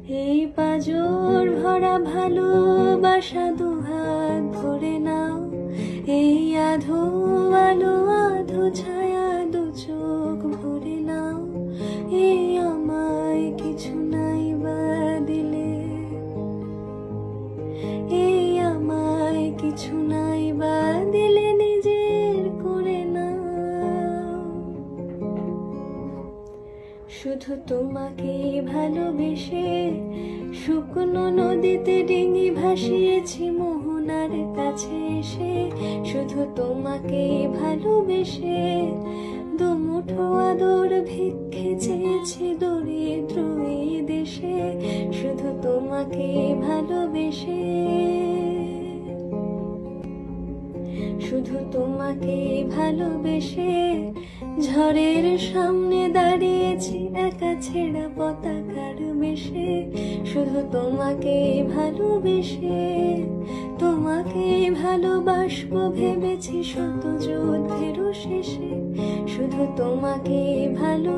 এই পাজর ভরা ভালোবাসা দুহাত ভরে নাও, এই আধো আলো আধো ছায়া দু চোখ ভরে নাও। এই আমায় কিছু নাই বা দিলে, এই আমায় কিছু নাই বা দিলে নিজের করে নাও। শুধু তোমাকে ভালোবেসে শুকনো নদীতে ডিঙি ভাসিয়েছি মোহনার কাছে এসে। শুধু তোমাকে ভালোবেসে দুমুঠো আদর ভিক্ষে চেয়েছি দরিদ্র এই দেশে। শুধু তোমাকে ভালোবেসে, শুধু তোমাকে ভালোবেসে ঝড়ের সামনে দাঁড়িয়েছি একা ছেঁড়া পতাকার বেশে। শুধু তোমাকে ভালোবেসে, তোমাকে ভালোবাসবো ভেবেছি শত যুদ্ধের শেষে। শুধু তোমাকে ভালো